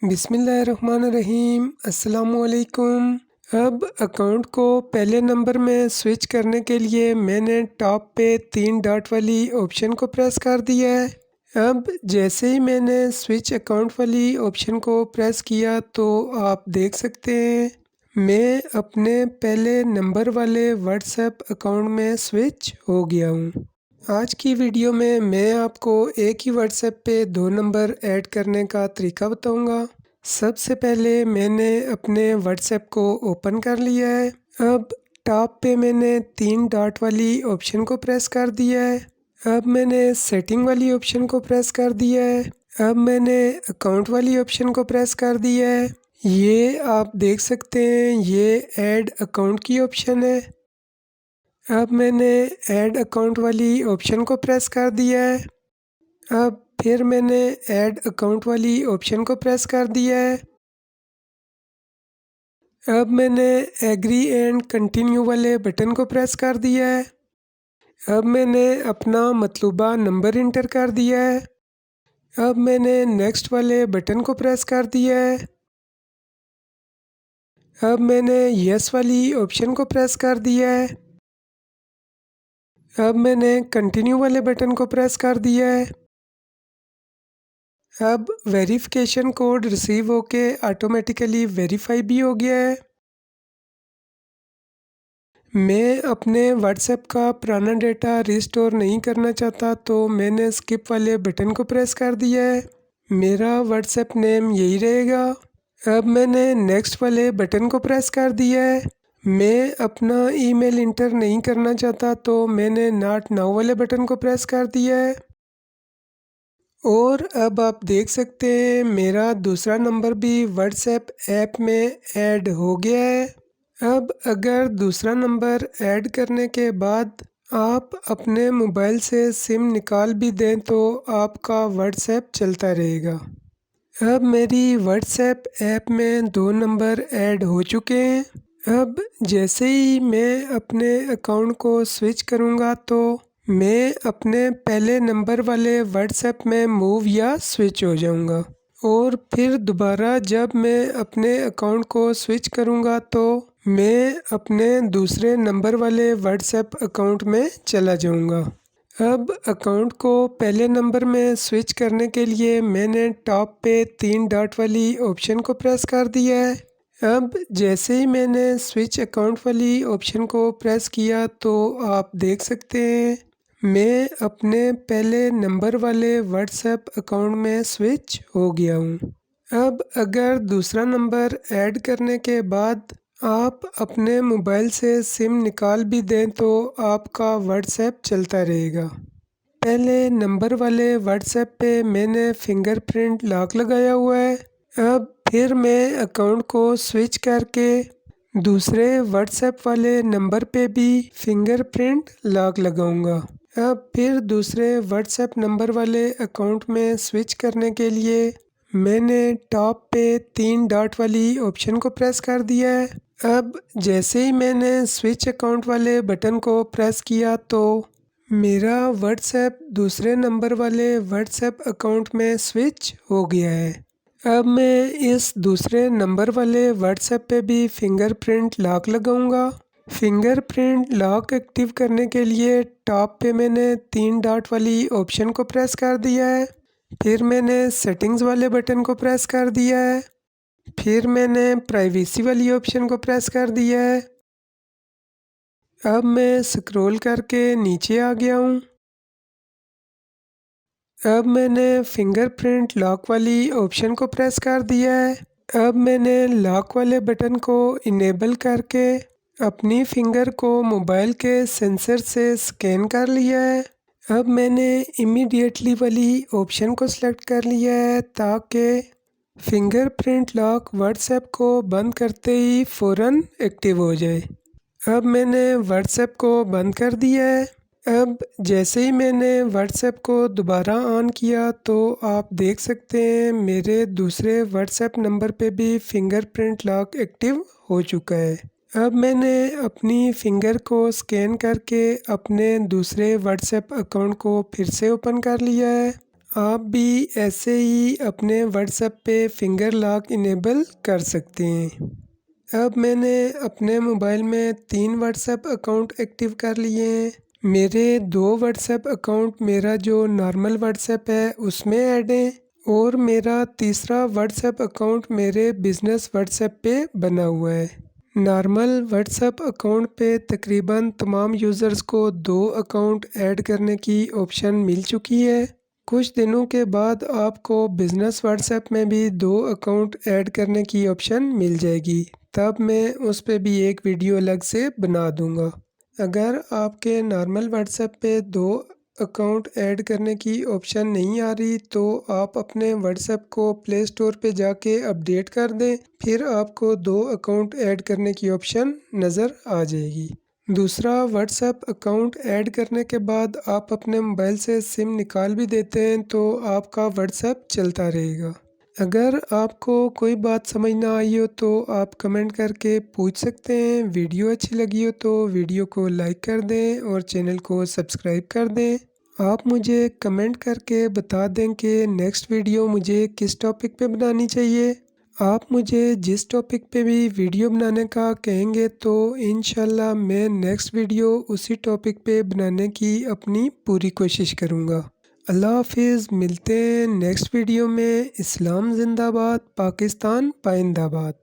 बिस्मिल्लाहिर्रहमानिर्रहीम अस्सलामुअलैकुम। अब अकाउंट को पहले नंबर में स्विच करने के लिए मैंने टॉप पे 3 डॉट वाली ऑप्शन को प्रेस कर दिया है। अब जैसे ही मैंने स्विच अकाउंट वाली ऑप्शन को प्रेस किया तो आप देख सकते हैं मैं अपने पहले नंबर वाले व्हाट्सएप अकाउंट में स्विच हो गया हूँ। आज की वीडियो में मैं आपको एक ही व्हाट्सएप पे 2 नंबर ऐड करने का तरीका बताऊंगा। सबसे पहले मैंने अपने व्हाट्सएप को ओपन कर लिया है। अब टॉप पे मैंने 3 डॉट वाली ऑप्शन को प्रेस कर दिया है। अब मैंने सेटिंग वाली ऑप्शन को प्रेस कर दिया है। अब मैंने अकाउंट वाली ऑप्शन को प्रेस कर दिया है। ये आप देख सकते हैं ये ऐड अकाउंट की ऑप्शन है। अब मैंने ऐड अकाउंट वाली ऑप्शन को प्रेस कर दिया है। अब फिर मैंने ऐड अकाउंट वाली ऑप्शन को प्रेस कर दिया है। अब मैंने एग्री एंड कंटिन्यू वाले बटन को प्रेस कर दिया है। अब मैंने अपना मतलूबा नंबर इंटर कर दिया है। अब मैंने नेक्स्ट वाले बटन को प्रेस कर दिया है। अब मैंने यस वाली ऑप्शन को प्रेस कर दिया है। अब मैंने कंटिन्यू वाले बटन को प्रेस कर दिया है। अब वेरिफिकेशन कोड रिसीव होके ऑटोमेटिकली वेरीफाई भी हो गया है। मैं अपने व्हाट्सएप का पुराना डेटा रिस्टोर नहीं करना चाहता तो मैंने स्किप वाले बटन को प्रेस कर दिया है। मेरा व्हाट्सएप नेम यही रहेगा। अब मैंने नेक्स्ट वाले बटन को प्रेस कर दिया है। मैं अपना ईमेल इंटर नहीं करना चाहता तो मैंने नॉट नाउ वाले बटन को प्रेस कर दिया है। और अब आप देख सकते हैं मेरा दूसरा नंबर भी व्हाट्सएप ऐप में ऐड हो गया है। अब अगर दूसरा नंबर ऐड करने के बाद आप अपने मोबाइल से सिम निकाल भी दें तो आपका व्हाट्सएप चलता रहेगा। अब मेरी व्हाट्सएप ऐप में 2 नंबर ऐड हो चुके हैं। अब जैसे ही मैं अपने अकाउंट को स्विच करूँगा तो मैं अपने पहले नंबर वाले व्हाट्सएप में मूव या स्विच हो जाऊँगा और फिर दोबारा जब मैं अपने अकाउंट को स्विच करूँगा तो मैं अपने दूसरे नंबर वाले व्हाट्सएप अकाउंट में चला जाऊँगा। अब अकाउंट को पहले नंबर में स्विच करने के लिए मैंने टॉप पे 3 डॉट वाली ऑप्शन को प्रेस कर दिया है। अब जैसे ही मैंने स्विच अकाउंट वाली ऑप्शन को प्रेस किया तो आप देख सकते हैं मैं अपने पहले नंबर वाले व्हाट्सएप अकाउंट में स्विच हो गया हूँ। अब अगर दूसरा नंबर ऐड करने के बाद आप अपने मोबाइल से सिम निकाल भी दें तो आपका व्हाट्सएप चलता रहेगा। पहले नंबर वाले व्हाट्सएप पे मैंने फिंगरप्रिंट लॉक लगाया हुआ है। अब फिर मैं अकाउंट को स्विच करके दूसरे व्हाट्सएप वाले नंबर पे भी फिंगरप्रिंट लॉक लगाऊंगा। अब फिर दूसरे व्हाट्सएप नंबर वाले अकाउंट में स्विच करने के लिए मैंने टॉप पे 3 डॉट वाली ऑप्शन को प्रेस कर दिया है। अब जैसे ही मैंने स्विच अकाउंट वाले बटन को प्रेस किया तो मेरा व्हाट्सएप दूसरे नंबर वाले व्हाट्सएप अकाउंट में स्विच हो गया है। अब मैं इस दूसरे नंबर वाले व्हाट्सएप पे भी फिंगरप्रिंट लॉक लगाऊंगा। फिंगरप्रिंट लॉक एक्टिव करने के लिए टॉप पे मैंने 3 डॉट वाली ऑप्शन को प्रेस कर दिया है। फिर मैंने सेटिंग्स वाले बटन को प्रेस कर दिया है। फिर मैंने प्राइवेसी वाली ऑप्शन को प्रेस कर दिया है। अब मैं स्क्रॉल करके नीचे आ गया हूँ। अब मैंने फिंगरप्रिंट लॉक वाली ऑप्शन को प्रेस कर दिया है। अब मैंने लॉक वाले बटन को इनेबल करके अपनी फिंगर को मोबाइल के सेंसर से स्कैन कर लिया है। अब मैंने इमीडिएटली वाली ऑप्शन को सिलेक्ट कर लिया है ताकि फिंगरप्रिंट लॉक व्हाट्सएप को बंद करते ही फ़ौरन एक्टिव हो जाए। अब मैंने व्हाट्सएप को बंद कर दिया है। अब जैसे ही मैंने व्हाट्सएप को दोबारा ऑन किया तो आप देख सकते हैं मेरे दूसरे व्हाट्सएप नंबर पे भी फिंगरप्रिंट लॉक एक्टिव हो चुका है। अब मैंने अपनी फिंगर को स्कैन करके अपने दूसरे व्हाट्सएप अकाउंट को फिर से ओपन कर लिया है। आप भी ऐसे ही अपने व्हाट्सएप पे फिंगर लॉक इनेबल कर सकते हैं। अब मैंने अपने मोबाइल में 3 व्हाट्सएप अकाउंट एक्टिव कर लिए हैं। मेरे 2 व्हाट्सएप अकाउंट मेरा जो नॉर्मल व्हाट्सएप है उसमें ऐड हैं और मेरा तीसरा व्हाट्सएप अकाउंट मेरे बिज़नेस व्हाट्सएप पे बना हुआ है। नॉर्मल व्हाट्सएप अकाउंट पे तकरीबन तमाम यूज़र्स को 2 अकाउंट ऐड करने की ऑप्शन मिल चुकी है। कुछ दिनों के बाद आपको बिज़नेस व्हाट्सएप में भी 2 अकाउंट ऐड करने की ऑप्शन मिल जाएगी। तब मैं उस पे भी एक वीडियो अलग से बना दूंगा। अगर आपके नॉर्मल व्हाट्सएप पे 2 अकाउंट ऐड करने की ऑप्शन नहीं आ रही तो आप अपने व्हाट्सएप को प्ले स्टोर पे जाके अपडेट कर दें, फिर आपको 2 अकाउंट ऐड करने की ऑप्शन नज़र आ जाएगी। दूसरा व्हाट्सएप अकाउंट ऐड करने के बाद आप अपने मोबाइल से सिम निकाल भी देते हैं तो आपका व्हाट्सएप चलता रहेगा। अगर आपको कोई बात समझ ना आई हो तो आप कमेंट करके पूछ सकते हैं। वीडियो अच्छी लगी हो तो वीडियो को लाइक कर दें और चैनल को सब्सक्राइब कर दें। आप मुझे कमेंट करके बता दें कि नेक्स्ट वीडियो मुझे किस टॉपिक पे बनानी चाहिए। आप मुझे जिस टॉपिक पे भी वीडियो बनाने का कहेंगे तो इंशाल्लाह मैं नेक्स्ट वीडियो उसी टॉपिक पे बनाने की अपनी पूरी कोशिश करूँगा। अल्लाह हाफिज़, मिलते हैं नेक्स्ट वीडियो में। इस्लाम जिंदाबाद, पाकिस्तान पाइंदाबाद।